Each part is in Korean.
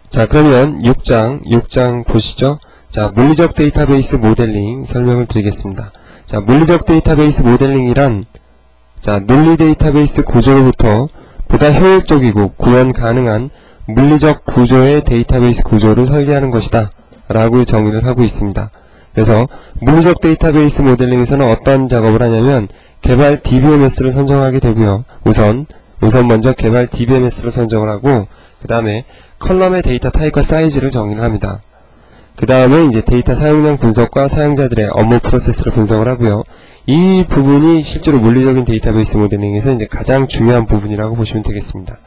자, 그러면 6장 보시죠. 자, 물리적 데이터베이스 모델링 설명을 드리겠습니다. 자, 물리적 데이터베이스 모델링이란, 자, 논리 데이터베이스 구조로부터 보다 효율적이고 구현 가능한 물리적 구조의 데이터베이스 구조를 설계하는 것이다 라고 정의를 하고 있습니다. 그래서 물리적 데이터베이스 모델링에서는 어떤 작업을 하냐면 개발 DBMS를 선정하게 되고요. 우선 먼저 개발 DBMS를 선정을 하고 그 다음에 컬럼의 데이터 타입과 사이즈를 정의를 합니다. 그 다음에 이제 데이터 사용량 분석과 사용자들의 업무 프로세스를 분석을 하고요. 이 부분이 실제로 물리적인 데이터베이스 모델링에서 이제 가장 중요한 부분이라고 보시면 되겠습니다.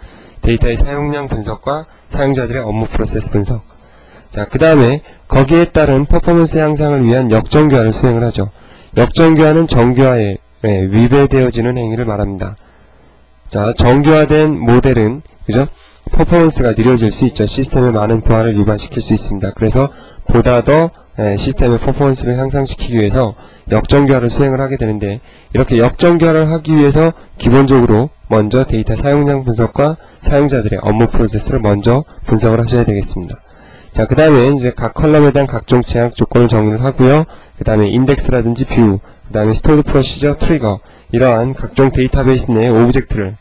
데이터의 사용량 분석과 사용자들의 업무 프로세스 분석. 자, 그 다음에 거기에 따른 퍼포먼스 향상을 위한 역정교화를 수행을 하죠. 역정교화는 정교화에 위배되어지는 행위를 말합니다. 자, 정교화된 모델은 그죠? 퍼포먼스가 느려질 수 있죠. 시스템의 많은 부하를 유발시킬 수 있습니다. 그래서 보다 더 시스템의 퍼포먼스를 향상시키기 위해서 역정교화를 수행을 하게 되는데, 이렇게 역정교화를 하기 위해서 기본적으로 먼저 데이터 사용량 분석과 사용자들의 업무 프로세스를 먼저 분석을 하셔야 되겠습니다. 자, 그 다음에 이제 각 컬럼에 대한 각종 제약 조건을 정의를 하고요. 그 다음에 인덱스라든지 뷰, 그 다음에 스토어드 프로시저, 트리거, 이러한 각종 데이터베이스 내의 오브젝트를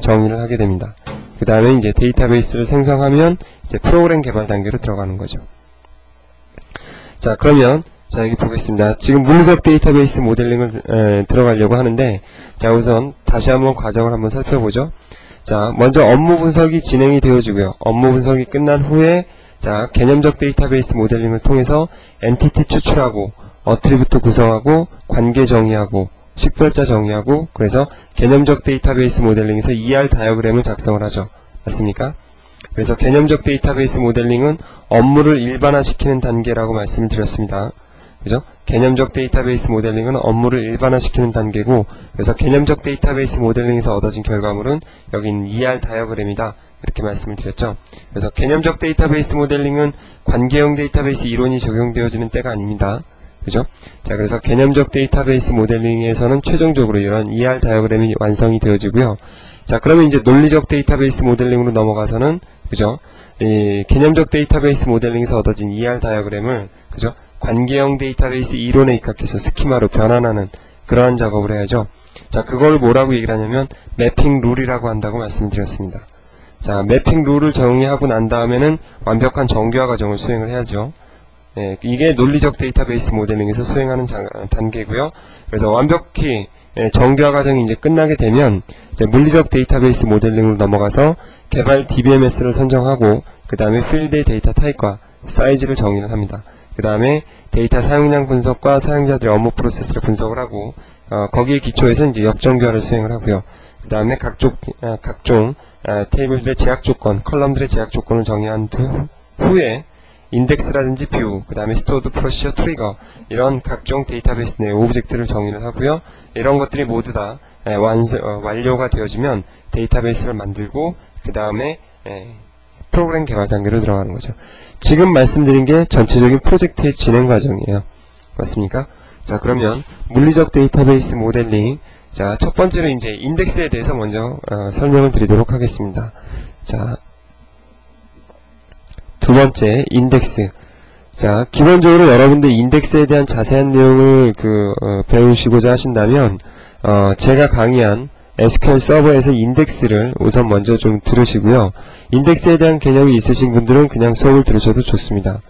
정의를 하게 됩니다. 그 다음에 이제 데이터베이스를 생성하면 이제 프로그램 개발 단계로 들어가는 거죠. 자, 그러면 자, 여기 보겠습니다. 지금 물리적 데이터베이스 모델링을 들어가려고 하는데, 자, 우선 다시 한번 과정을 한번 살펴보죠. 자, 먼저 업무 분석이 진행이 되어지고요. 업무 분석이 끝난 후에 자, 개념적 데이터베이스 모델링을 통해서 엔티티 추출하고 어트리뷰트 구성하고 관계 정의하고 식별자 정의하고, 그래서 개념적 데이터베이스 모델링에서 ER 다이어그램을 작성을 하죠. 맞습니까? 그래서 개념적 데이터베이스 모델링은 업무를 일반화시키는 단계라고 말씀을 드렸습니다. 그죠? 개념적 데이터베이스 모델링은 업무를 일반화시키는 단계고, 그래서 개념적 데이터베이스 모델링에서 얻어진 결과물은 여긴 ER 다이어그램이다, 이렇게 말씀을 드렸죠. 그래서 개념적 데이터베이스 모델링은 관계형 데이터베이스 이론이 적용되어지는 때가 아닙니다. 그죠? 자, 그래서 개념적 데이터베이스 모델링에서는 최종적으로 이런 ER 다이어그램이 완성이 되어지고요. 자, 그러면 이제 논리적 데이터베이스 모델링으로 넘어가서는, 그죠? 이 개념적 데이터베이스 모델링에서 얻어진 ER 다이어그램을, 그죠? 관계형 데이터베이스 이론에 입각해서 스키마로 변환하는 그러한 작업을 해야죠. 자, 그걸 뭐라고 얘기를 하냐면 매핑 룰이라고 한다고 말씀드렸습니다. 자, 매핑 룰을 정의하고 난 다음에는 완벽한 정교화 과정을 수행을 해야죠. 이게 논리적 데이터베이스 모델링에서 수행하는 단계고요. 그래서 완벽히 정교화 과정이 이제 끝나게 되면 이제 물리적 데이터베이스 모델링으로 넘어가서 개발 DBMS를 선정하고, 그 다음에 필드의 데이터 타입과 사이즈를 정의를 합니다. 그 다음에 데이터 사용량 분석과 사용자들의 업무 프로세스를 분석을 하고, 거기에 기초해서 이제 역정교화를 수행을 하고요. 그 다음에 각종 테이블들의 제약 조건, 컬럼들의 제약 조건을 정의한 후에 인덱스라든지 뷰, 그 다음에 스토어드 프로시저, 트리거, 이런 각종 데이터베이스 내 오브젝트를 정의를 하고요. 이런 것들이 모두 다 완료가 되어지면 데이터베이스를 만들고, 그 다음에 프로그램 개발 단계로 들어가는 거죠. 지금 말씀드린 게 전체적인 프로젝트의 진행 과정이에요. 맞습니까? 자, 그러면 물리적 데이터베이스 모델링, 자, 첫 번째로 이제 인덱스에 대해서 먼저 설명을 드리도록 하겠습니다. 자, 두 번째, 인덱스. 자, 기본적으로 여러분들 인덱스에 대한 자세한 내용을 배우시고자 하신다면, 제가 강의한 SQL 서버에서 인덱스를 우선 먼저 좀 들으시고요. 인덱스에 대한 개념이 있으신 분들은 그냥 수업을 들으셔도 좋습니다.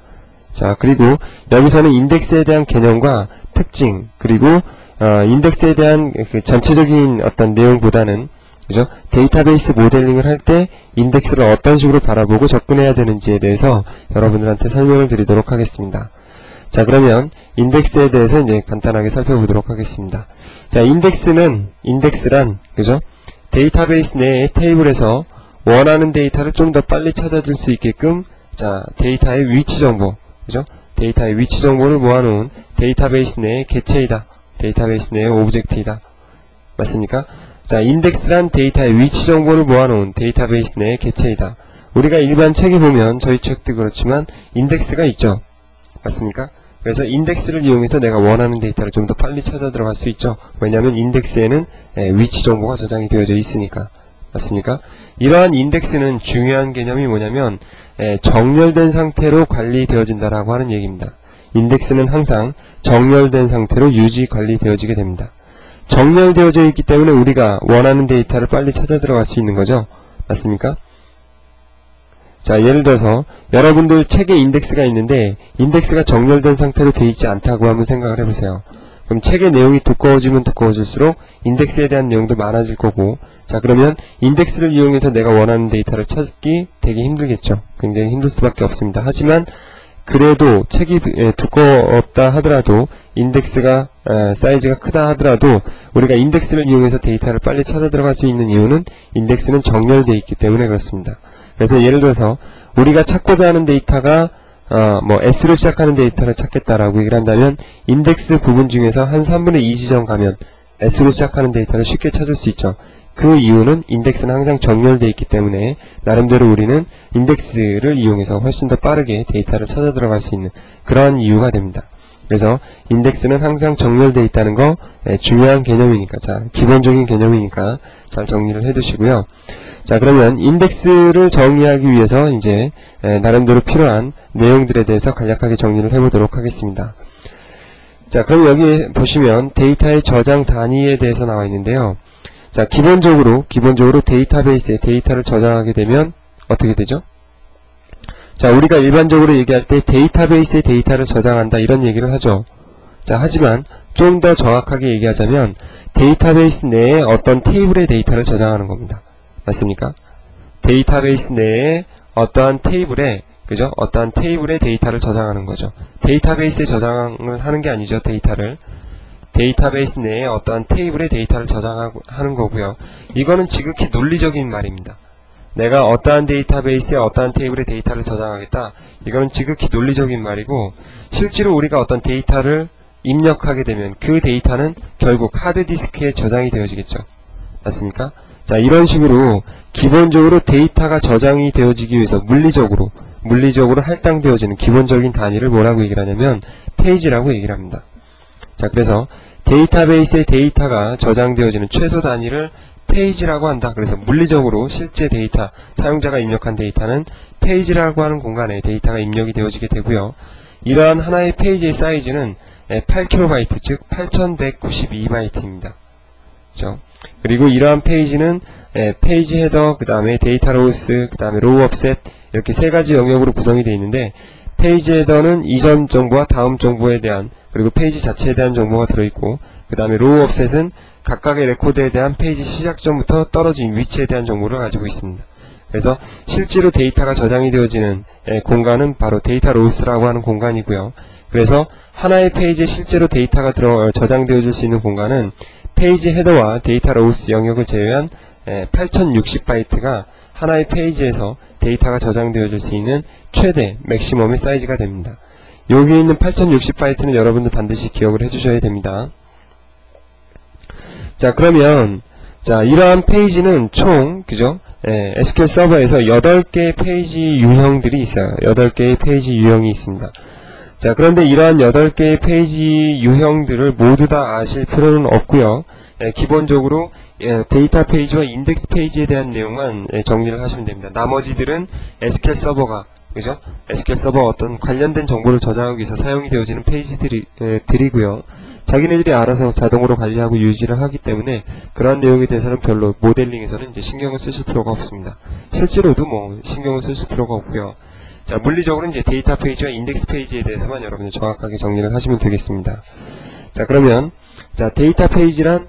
자, 그리고 여기서는 인덱스에 대한 개념과 특징, 그리고 인덱스에 대한 그 전체적인 어떤 내용보다는, 그죠? 데이터베이스 모델링을 할 때 인덱스를 어떤 식으로 바라보고 접근해야 되는지에 대해서 여러분들한테 설명을 드리도록 하겠습니다. 자, 그러면 인덱스에 대해서 이제 간단하게 살펴보도록 하겠습니다. 자, 인덱스란, 그죠? 데이터베이스 내의 테이블에서 원하는 데이터를 좀 더 빨리 찾아줄 수 있게끔, 자, 데이터의 위치 정보, 그죠? 데이터의 위치 정보를 모아놓은 데이터베이스 내의 객체이다. 데이터베이스 내의 오브젝트이다. 맞습니까? 자, 인덱스란 데이터의 위치 정보를 모아놓은 데이터베이스 내의 객체이다. 우리가 일반 책에 보면, 저희 책도 그렇지만 인덱스가 있죠. 맞습니까? 그래서 인덱스를 이용해서 내가 원하는 데이터를 좀 더 빨리 찾아 들어갈 수 있죠. 왜냐하면 인덱스에는 위치 정보가 저장이 되어져 있으니까. 맞습니까? 이러한 인덱스는 중요한 개념이 뭐냐면 정렬된 상태로 관리되어진다라고 하는 얘기입니다. 인덱스는 항상 정렬된 상태로 유지 관리되어지게 됩니다. 정렬되어져 있기 때문에 우리가 원하는 데이터를 빨리 찾아 들어갈 수 있는 거죠. 맞습니까? 자, 예를 들어서 여러분들 책에 인덱스가 있는데 인덱스가 정렬된 상태로 되어 있지 않다고 한번 생각을 해보세요. 그럼 책의 내용이 두꺼워지면 두꺼워질수록 인덱스에 대한 내용도 많아질 거고, 자, 그러면 인덱스를 이용해서 내가 원하는 데이터를 찾기 되게 힘들겠죠. 굉장히 힘들 수밖에 없습니다. 하지만 그래도 책이 두껍다 하더라도, 인덱스가 사이즈가 크다 하더라도 우리가 인덱스를 이용해서 데이터를 빨리 찾아 들어갈 수 있는 이유는 인덱스는 정렬되어 있기 때문에 그렇습니다. 그래서 예를 들어서 우리가 찾고자 하는 데이터가 S로 시작하는 데이터를 찾겠다라고 얘기를 한다면 인덱스 부분 중에서 한 3분의 2 지점 가면 S로 시작하는 데이터를 쉽게 찾을 수 있죠. 그 이유는 인덱스는 항상 정렬되어 있기 때문에 나름대로 우리는 인덱스를 이용해서 훨씬 더 빠르게 데이터를 찾아 들어갈 수 있는 그런 이유가 됩니다. 그래서 인덱스는 항상 정렬되어 있다는 거 중요한 개념이니까, 자, 기본적인 개념이니까 잘 정리를 해두시고요. 자, 그러면 인덱스를 정의하기 위해서 이제 나름대로 필요한 내용들에 대해서 간략하게 정리를 해보도록 하겠습니다. 자, 그럼 여기 보시면 데이터의 저장 단위에 대해서 나와 있는데요. 자, 기본적으로 데이터베이스에 데이터를 저장하게 되면 어떻게 되죠? 자, 우리가 일반적으로 얘기할 때 데이터베이스에 데이터를 저장한다 이런 얘기를 하죠. 자, 하지만 좀 더 정확하게 얘기하자면 데이터베이스 내에 어떤 테이블의 데이터를 저장하는 겁니다. 맞습니까? 데이터베이스 내에 어떠한 테이블에, 그죠? 어떠한 테이블의 데이터를 저장하는 거죠. 데이터베이스에 저장을 하는 게 아니죠. 데이터베이스 내에 어떠한 테이블의 데이터를 저장하는 거고요. 이거는 지극히 논리적인 말입니다. 내가 어떠한 데이터베이스에 어떠한 테이블의 데이터를 저장하겠다. 이거는 지극히 논리적인 말이고, 실제로 우리가 어떤 데이터를 입력하게 되면 그 데이터는 결국 하드디스크에 저장이 되어지겠죠. 맞습니까? 자, 이런 식으로 기본적으로 데이터가 저장이 되어지기 위해서 물리적으로 할당되어지는 기본적인 단위를 뭐라고 얘기를 하냐면 페이지라고 얘기를 합니다. 자, 그래서 데이터베이스에 데이터가 저장되어지는 최소 단위를 페이지라고 한다. 그래서 물리적으로 실제 데이터, 사용자가 입력한 데이터는 페이지라고 하는 공간에 데이터가 입력이 되어지게 되고요. 이러한 하나의 페이지의 사이즈는 8KB, 즉 8192바이트입니다. 그렇죠? 그리고 이러한 페이지는 페이지 헤더, 그 다음에 데이터 로스, 그 다음에 로우 업셋, 이렇게 세 가지 영역으로 구성이 되어 있는데, 페이지 헤더는 이전 정보와 다음 정보에 대한, 그리고 페이지 자체에 대한 정보가 들어있고, 그 다음에 로우 업셋은 각각의 레코드에 대한 페이지 시작점부터 떨어진 위치에 대한 정보를 가지고 있습니다. 그래서 실제로 데이터가 저장이 되어지는 공간은 바로 데이터 로스라고 하는 공간이고요. 그래서 하나의 페이지에 실제로 데이터가 저장되어질 수 있는 공간은 페이지 헤더와 데이터 로스 영역을 제외한 8060바이트가 하나의 페이지에서 데이터가 저장되어질 수 있는 최대 맥시멈의 사이즈가 됩니다. 여기 있는 8060바이트는 여러분들 반드시 기억을 해주셔야 됩니다. 자, 그러면 자, 이러한 페이지는 총, 그죠? SQL 서버에서 8개의 페이지 유형들이 있어요. 8개의 페이지 유형이 있습니다. 자, 그런데 이러한 8개의 페이지 유형들을 모두 다 아실 필요는 없고요. 기본적으로 데이터 페이지와 인덱스 페이지에 대한 내용만 정리를 하시면 됩니다. 나머지들은 SQL 서버가, 그죠? SQL 서버 어떤 관련된 정보를 저장하기 위해서 사용이 되어지는 페이지들이고요. 자기네들이 알아서 자동으로 관리하고 유지를 하기 때문에 그러한 내용에 대해서는 별로 모델링에서는 이제 신경을 쓰실 필요가 없습니다. 실제로도 뭐 신경을 쓰실 필요가 없고요. 자, 물리적으로 이제 데이터 페이지와 인덱스 페이지에 대해서만 여러분들 정확하게 정리를 하시면 되겠습니다. 자, 그러면 자, 데이터 페이지란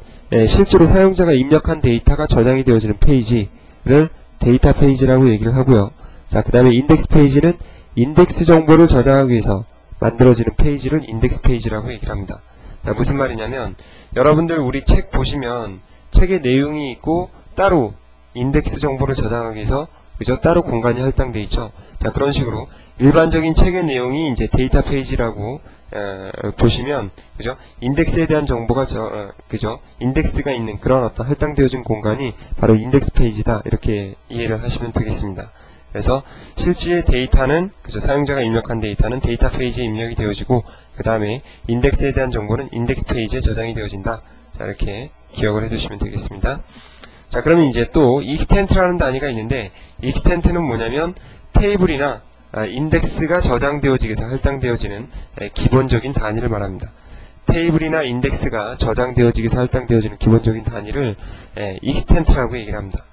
실제로 사용자가 입력한 데이터가 저장이 되어지는 페이지를 데이터 페이지라고 얘기를 하고요. 자, 그 다음에 인덱스 페이지는 인덱스 정보를 저장하기 위해서 만들어지는 페이지를 인덱스 페이지라고 얘기를 합니다. 자, 무슨 말이냐면 여러분들 우리 책 보시면 책의 내용이 있고 따로 인덱스 정보를 저장하기 위해서, 그죠? 따로 공간이 할당되어 있죠. 자, 그런 식으로 일반적인 책의 내용이 이제 데이터 페이지라고 보시면, 그죠? 인덱스에 대한 정보가 그죠? 인덱스가 있는 그런 어떤 할당되어진 공간이 바로 인덱스 페이지다, 이렇게 이해를 하시면 되겠습니다. 그래서 실제 데이터는, 그죠? 사용자가 입력한 데이터는 데이터 페이지에 입력이 되어지고, 그 다음에 인덱스에 대한 정보는 인덱스 페이지에 저장이 되어진다. 자, 이렇게 기억을 해두시면 되겠습니다. 자, 그러면 이제 또 extent라는 단위가 있는데, extent는 뭐냐면 테이블이나 인덱스가 저장되어지기 위해서 할당되어지는 기본적인 단위를 말합니다. 테이블이나 인덱스가 저장되어지기 위해서 할당되어지는 기본적인 단위를 extent라고 얘기를 합니다.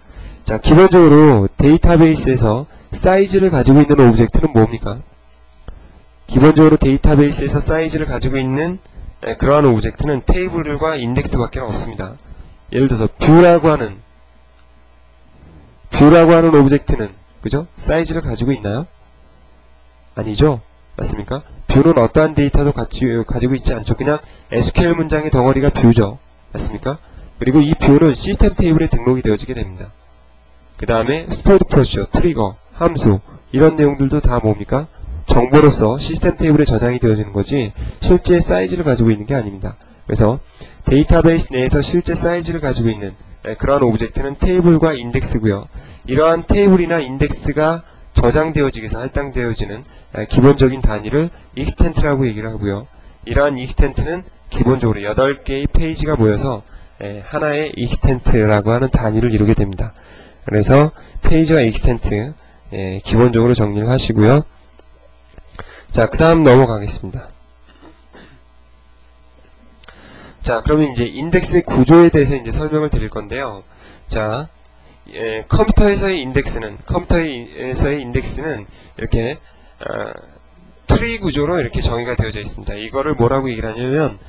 자, 기본적으로 데이터베이스에서 사이즈를 가지고 있는 오브젝트는 뭡니까? 기본적으로 데이터베이스에서 사이즈를 가지고 있는 그러한 오브젝트는 테이블과 인덱스밖에 없습니다. 예를 들어서 뷰라고 하는 오브젝트는 그죠? 사이즈를 가지고 있나요? 아니죠? 맞습니까? 뷰는 어떠한 데이터도 가지고 있지 않죠. 그냥 SQL 문장의 덩어리가 뷰죠. 맞습니까? 그리고 이 뷰는 시스템 테이블에 등록이 되어지게 됩니다. 그 다음에 스토어드 프로시저, 트리거, 함수 이런 내용들도 다 뭡니까? 정보로서 시스템 테이블에 저장이 되어지는 거지 실제 사이즈를 가지고 있는 게 아닙니다. 그래서 데이터베이스 내에서 실제 사이즈를 가지고 있는 그러한 오브젝트는 테이블과 인덱스고요. 이러한 테이블이나 인덱스가 저장되어지기 위해서 할당되어지는 기본적인 단위를 extent라고 얘기를 하고요. 이러한 extent는 기본적으로 8개의 페이지가 모여서 하나의 extent라고 하는 단위를 이루게 됩니다. 그래서 페이지와 extent 기본적으로 정리를 하시고요. 자, 그 다음 넘어가겠습니다. 자, 그러면 이제 인덱스 구조에 대해서 이제 설명을 드릴 건데요. 자, 컴퓨터에서의 인덱스는 이렇게 트리 구조로 이렇게 정의가 되어져 있습니다. 이거를 뭐라고 얘기를 하냐면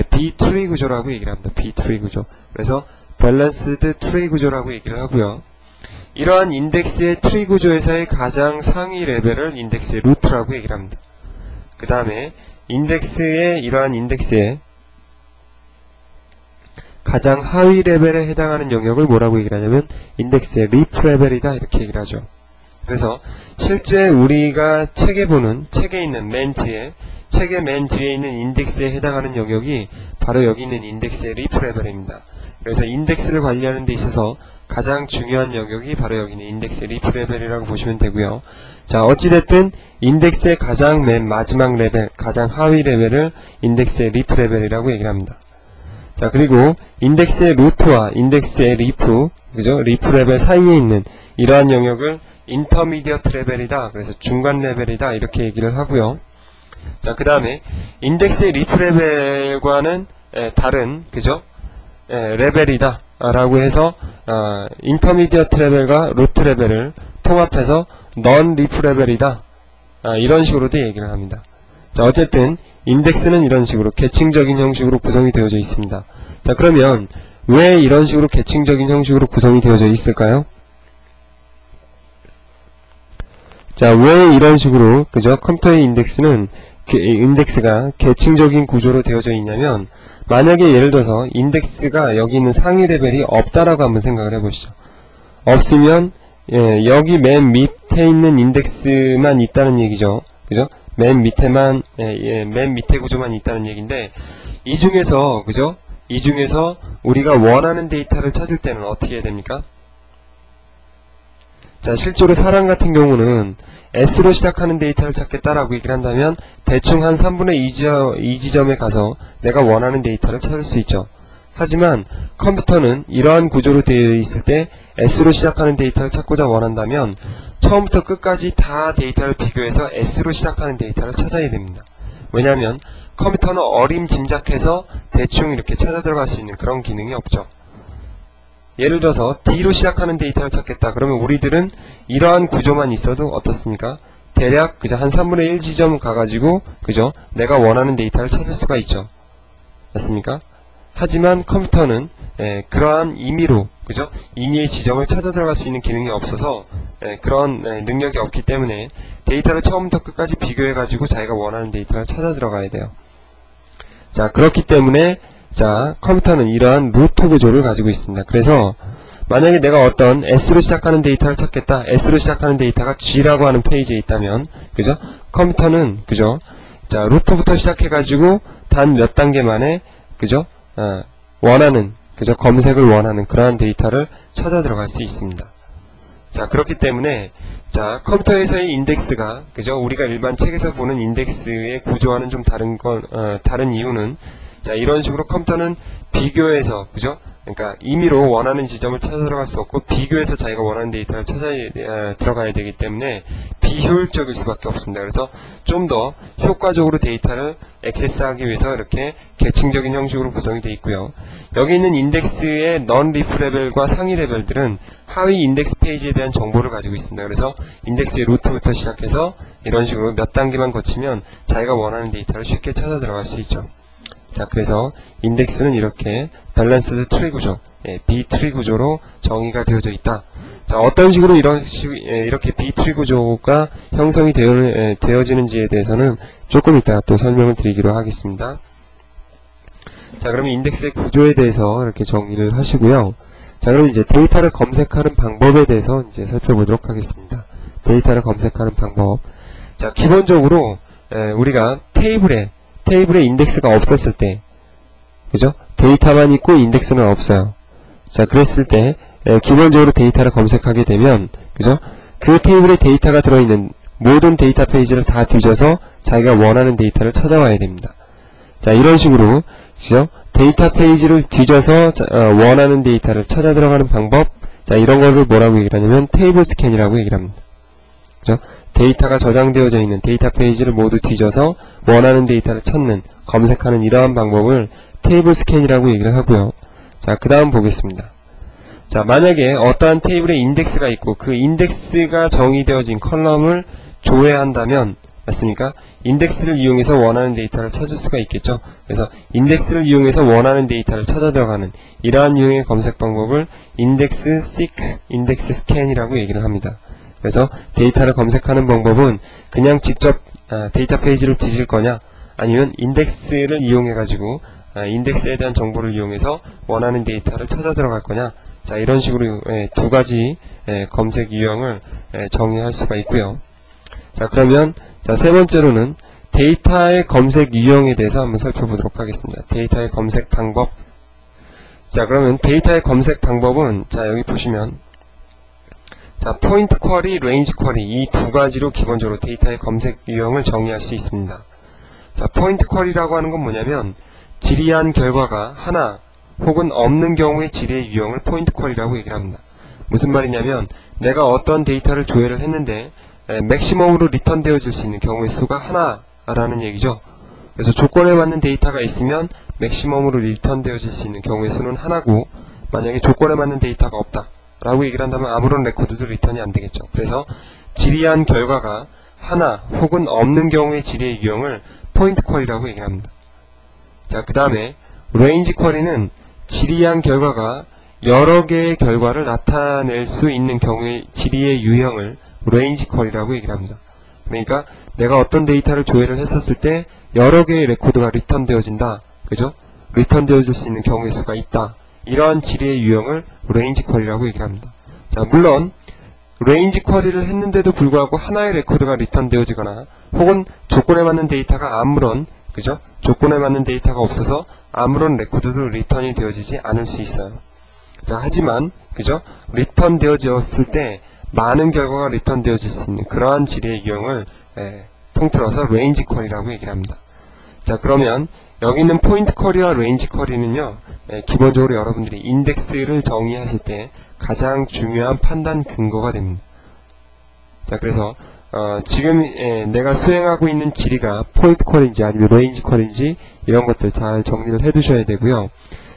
B 트리 구조라고 얘기를 합니다. B 트리 구조. 그래서 밸런스드 트리 구조라고 얘기를 하고요. 이러한 인덱스의 트리 구조에서의 가장 상위 레벨을 인덱스의 루트라고 얘기를 합니다. 그 다음에 이러한 인덱스의 가장 하위 레벨에 해당하는 영역을 뭐라고 얘기를 하냐면 인덱스의 리프 레벨이다 이렇게 얘기를 하죠. 그래서 실제 우리가 책에 있는 책의 맨 뒤에 있는 인덱스에 해당하는 영역이 바로 여기 있는 인덱스의 리프 레벨입니다. 그래서 인덱스를 관리하는 데 있어서 가장 중요한 영역이 바로 여기 있는 인덱스의 리프 레벨이라고 보시면 되고요. 자, 어찌됐든 인덱스의 가장 맨 마지막 레벨, 가장 하위 레벨을 인덱스의 리프 레벨이라고 얘기를 합니다. 자, 그리고 인덱스의 루트와 인덱스의 리프, 그죠? 리프 레벨 사이에 있는 이러한 영역을 인터미디어트 레벨이다. 그래서 중간 레벨이다. 이렇게 얘기를 하고요. 자, 그 다음에 인덱스의 리프 레벨과는 다른, 그죠? 레벨이다. 라고 해서, 인터미디어트 레벨과 루트 레벨을 통합해서 넌 리프 레벨이다. 이런 식으로도 얘기를 합니다. 자, 어쨌든, 인덱스는 이런 식으로 계층적인 형식으로 구성이 되어져 있습니다. 자, 그러면 왜 이런 식으로 계층적인 형식으로 구성이 되어져 있을까요? 자, 왜 이런 식으로 그죠? 컴퓨터의 인덱스가 계층적인 구조로 되어져 있냐면 만약에 예를 들어서 인덱스가 여기 있는 상위 레벨이 없다라고 한번 생각을 해보시죠. 없으면 여기 맨 밑에 있는 인덱스만 있다는 얘기죠. 그죠? 맨 밑에 구조만 있다는 얘기인데, 이 중에서, 그죠? 이 중에서 우리가 원하는 데이터를 찾을 때는 어떻게 해야 됩니까? 자, 실제로 사람 같은 경우는 S로 시작하는 데이터를 찾겠다라고 얘기를 한다면, 대충 한 3분의 2 지점에 가서 내가 원하는 데이터를 찾을 수 있죠. 하지만 컴퓨터는 이러한 구조로 되어 있을 때 S로 시작하는 데이터를 찾고자 원한다면 처음부터 끝까지 다 데이터를 비교해서 S로 시작하는 데이터를 찾아야 됩니다. 왜냐하면 컴퓨터는 어림짐작해서 대충 이렇게 찾아 들어갈 수 있는 그런 기능이 없죠. 예를 들어서 D로 시작하는 데이터를 찾겠다. 그러면 우리들은 이러한 구조만 있어도 어떻습니까? 대략 그저 한 3분의 1 지점 가가지고 그죠? 내가 원하는 데이터를 찾을 수가 있죠. 맞습니까? 하지만 컴퓨터는 그러한 임의로 그죠? 임의의 지점을 찾아 들어갈 수 있는 기능이 없어서 그런 능력이 없기 때문에 데이터를 처음부터 끝까지 비교해가지고 자기가 원하는 데이터를 찾아 들어가야 돼요. 자, 그렇기 때문에 자, 컴퓨터는 이러한 루트 구조를 가지고 있습니다. 그래서 만약에 내가 어떤 S로 시작하는 데이터를 찾겠다. S로 시작하는 데이터가 G라고 하는 페이지에 있다면 그죠? 컴퓨터는 그죠? 자, 루트부터 시작해가지고 단 몇 단계 만에 그죠? 원하는 그죠? 검색을 원하는 그러한 데이터를 찾아 들어갈 수 있습니다. 자, 그렇기 때문에 자, 컴퓨터에서의 인덱스가 그죠? 우리가 일반 책에서 보는 인덱스의 구조와는 좀 다른 이유는 자, 이런 식으로 컴퓨터는 비교해서 그죠? 그러니까 임의로 원하는 지점을 찾아 들어갈 수 없고 비교해서 자기가 원하는 데이터를 찾아 들어가야 되기 때문에 비효율적일 수밖에 없습니다. 그래서 좀 더 효과적으로 데이터를 액세스하기 위해서 이렇게 계층적인 형식으로 구성이 되어 있고요. 여기 있는 인덱스의 non 리프 레벨과 상위 레벨들은 하위 인덱스 페이지에 대한 정보를 가지고 있습니다. 그래서 인덱스의 루트부터 시작해서 이런 식으로 몇 단계만 거치면 자기가 원하는 데이터를 쉽게 찾아 들어갈 수 있죠. 자, 그래서 인덱스는 이렇게 밸런스드 트리 구조, B 트리 구조로 정의가 되어져 있다. 자, 어떤 식으로 이렇게 B 트리 구조가 형성이 되어지는지에 대해서는 조금 이따 또 설명을 드리기로 하겠습니다. 자, 그러면 인덱스의 구조에 대해서 이렇게 정의를 하시고요. 자, 그럼 이제 데이터를 검색하는 방법에 대해서 이제 살펴보도록 하겠습니다. 데이터를 검색하는 방법. 자, 기본적으로 우리가 테이블에 인덱스가 없었을 때, 그죠? 데이터만 있고 인덱스는 없어요. 자, 그랬을 때 기본적으로 데이터를 검색하게 되면, 그죠? 그 테이블에 데이터가 들어있는 모든 데이터 페이지를 다 뒤져서 자기가 원하는 데이터를 찾아와야 됩니다. 자, 이런 식으로, 그죠? 데이터 페이지를 뒤져서 원하는 데이터를 찾아 들어가는 방법. 자, 이런 거를 뭐라고 얘기를 하냐면 테이블 스캔이라고 얘기를 합니다. 그죠? 데이터가 저장되어져 있는 데이터 페이지를 모두 뒤져서 원하는 데이터를 찾는, 검색하는 이러한 방법을 테이블 스캔이라고 얘기를 하고요. 자, 그 다음 보겠습니다. 자, 만약에 어떠한 테이블에 인덱스가 있고 그 인덱스가 정의되어진 컬럼을 조회한다면, 맞습니까? 인덱스를 이용해서 원하는 데이터를 찾을 수가 있겠죠. 그래서 인덱스를 이용해서 원하는 데이터를 찾아 들어가는 이러한 유형의 검색 방법을 인덱스 seek, 인덱스 scan이라고 얘기를 합니다. 그래서 데이터를 검색하는 방법은 그냥 직접 데이터 페이지를 뒤질 거냐, 아니면 인덱스를 이용해 가지고 인덱스에 대한 정보를 이용해서 원하는 데이터를 찾아 들어갈 거냐. 자, 이런 식으로 두 가지 검색 유형을 정의할 수가 있고요. 자, 그러면 자, 세 번째로는 데이터의 검색 유형에 대해서 한번 살펴보도록 하겠습니다. 데이터의 검색 방법. 자, 그러면 데이터의 검색 방법은, 자, 여기 보시면, 자, 포인트 쿼리, 레인지 쿼리, 이 두 가지로 기본적으로 데이터의 검색 유형을 정의할 수 있습니다. 자, 포인트 쿼리라고 하는 건 뭐냐면, 질의한 결과가 하나 혹은 없는 경우의 질의 유형을 포인트 쿼리라고 얘기를 합니다. 무슨 말이냐면, 내가 어떤 데이터를 조회를 했는데 맥시멈으로 리턴 되어질 수 있는 경우의 수가 하나라는 얘기죠. 그래서 조건에 맞는 데이터가 있으면 맥시멈으로 리턴 되어질 수 있는 경우의 수는 하나고, 만약에 조건에 맞는 데이터가 없다 라고 얘기를 한다면 아무런 레코드도 리턴이 안 되겠죠. 그래서 질의한 결과가 하나 혹은 없는 경우의 질의 유형을 포인트 쿼리라고 얘기를 합니다. 자, 그 다음에 레인지 쿼리는 질의한 결과가 여러 개의 결과를 나타낼 수 있는 경우의 질의의 유형을 레인지 쿼리라고 얘기를 합니다. 그러니까 내가 어떤 데이터를 조회를 했었을 때 여러 개의 레코드가 리턴 되어진다, 그죠? 리턴 되어질 수 있는 경우의 수가 있다. 이러한 질의의 유형을 레인지 쿼리라고 얘기를 합니다. 자, 물론 레인지 쿼리를 했는데도 불구하고 하나의 레코드가 리턴 되어지거나 혹은 조건에 맞는 데이터가 아무런, 그죠? 조건에 맞는 데이터가 없어서 아무런 레코드도 리턴이 되어지지 않을 수 있어요. 자, 하지만, 그죠? 리턴 되어졌을 때 많은 결과가 리턴 되어질 수 있는 그러한 질의 유형을 통틀어서 레인지 쿼리라고 얘기를 합니다. 자, 그러면 여기 있는 포인트 쿼리와 레인지 쿼리는요, 기본적으로 여러분들이 인덱스를 정의하실 때 가장 중요한 판단 근거가 됩니다. 자, 그래서 지금 내가 수행하고 있는 질의가 포인트 쿼리인지 아니면 레인지 쿼리인지 이런 것들 잘 정리를 해 두셔야 되고요.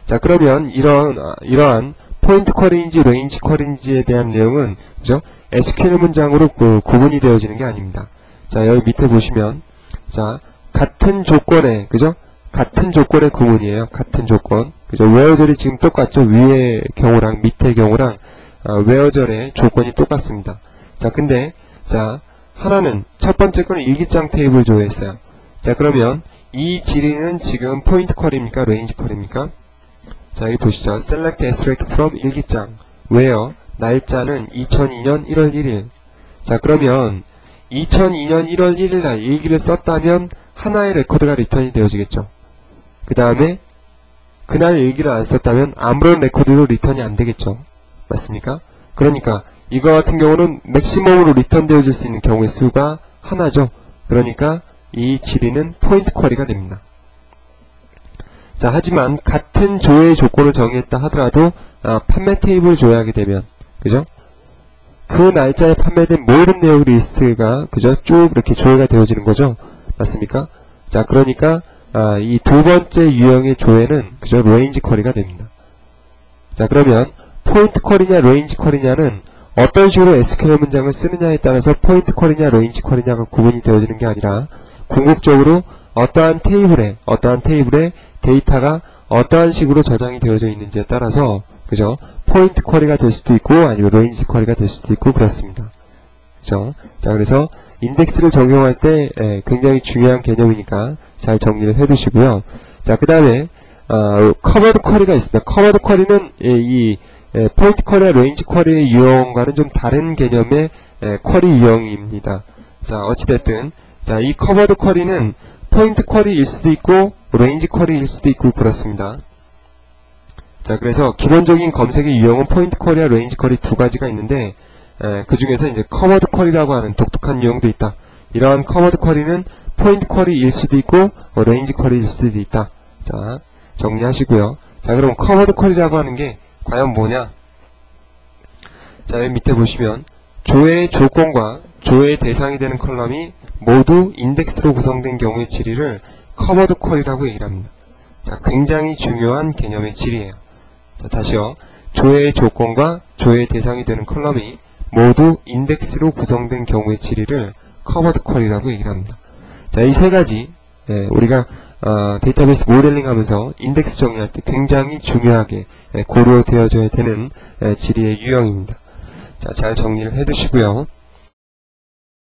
자, 그러면 이러한 포인트 쿼리인지 레인지 쿼리인지에 대한 내용은, 그죠? SQL 문장으로 구분이 되어지는 게 아닙니다. 자, 여기 밑에 보시면, 자, 같은 조건에, 그죠? 같은 조건의 구문이에요. 같은 조건. 그죠? 웨어절이 지금 똑같죠? 위의 경우랑 밑의 경우랑 웨어절의 조건이 똑같습니다. 자, 근데, 자, 하나는, 첫 번째 거는 일기장 테이블 조회했어요. 자, 그러면 이 질의는 지금 포인트 쿼리입니까? 레인지 쿼리입니까? 자, 여기 보시죠. Select extract from 일기장. where 날짜는 2002년 1월 1일. 자, 그러면 2002년 1월 1일 날 일기를 썼다면 하나의 레코드가 리턴이 되어지겠죠. 그 다음에 그날 일기를 안 썼다면 아무런 레코드도 리턴이 안 되겠죠. 맞습니까? 그러니까 이거 같은 경우는 맥시멈으로 리턴 되어질 수 있는 경우의 수가 하나죠. 그러니까 이 질의는 포인트 쿼리가 됩니다. 자, 하지만 같은 조회의 조건을 정의했다 하더라도 판매 테이블을 조회하게 되면, 그죠? 그 날짜에 판매된 모든 내용 리스트가, 그죠? 쭉 이렇게 조회가 되어지는 거죠. 맞습니까? 자, 그러니까 이 두 번째 유형의 조회는, 그죠? 레인지 쿼리가 됩니다. 자, 그러면 포인트 쿼리냐 레인지 쿼리냐는 어떤 식으로 SQL 문장을 쓰느냐에 따라서 포인트 쿼리냐 레인지 쿼리냐가 구분이 되어지는 게 아니라, 궁극적으로 어떠한 테이블에 데이터가 어떠한 식으로 저장이 되어져 있는지에 따라서, 그죠? 포인트 쿼리가 될 수도 있고 아니면 레인지 쿼리가 될 수도 있고 그렇습니다. 그죠? 자, 그래서 인덱스를 적용할 때 굉장히 중요한 개념이니까 잘 정리를 해 두시고요. 자, 그 다음에 커버드 쿼리가 있습니다. 커버드 쿼리는 이 포인트 쿼리와 레인지 쿼리의 유형과는 좀 다른 개념의 쿼리 유형입니다. 자, 어찌됐든 자, 이 커버드 쿼리는 포인트 쿼리일 수도 있고 레인지 쿼리일 수도 있고 그렇습니다. 자, 그래서 기본적인 검색의 유형은 포인트 쿼리와 레인지 쿼리 두 가지가 있는데, 그 중에서 이제 커버드 쿼리라고 하는 독특한 유형도 있다. 이러한 커버드 쿼리는 포인트 쿼리일 수도 있고 레인지 쿼리일 수도 있다. 자, 정리하시고요. 자, 그럼 커버드 쿼리라고 하는 게 과연 뭐냐? 자, 여기 밑에 보시면 조회의 조건과 조회의 대상이 되는 컬럼이 모두 인덱스로 구성된 경우의 질의를 커버드 쿼리라고 얘기를 합니다. 자, 굉장히 중요한 개념의 질이에요. 자, 다시요. 조회의 조건과 조회의 대상이 되는 컬럼이 모두 인덱스로 구성된 경우의 질의를 커버드 쿼리라고 얘기를 합니다. 자, 이 세 가지 우리가 데이터베이스 모델링 하면서 인덱스 정의할 때 굉장히 중요하게 고려되어져야 되는 질의의 유형입니다. 자, 잘 정리를 해 두시고요.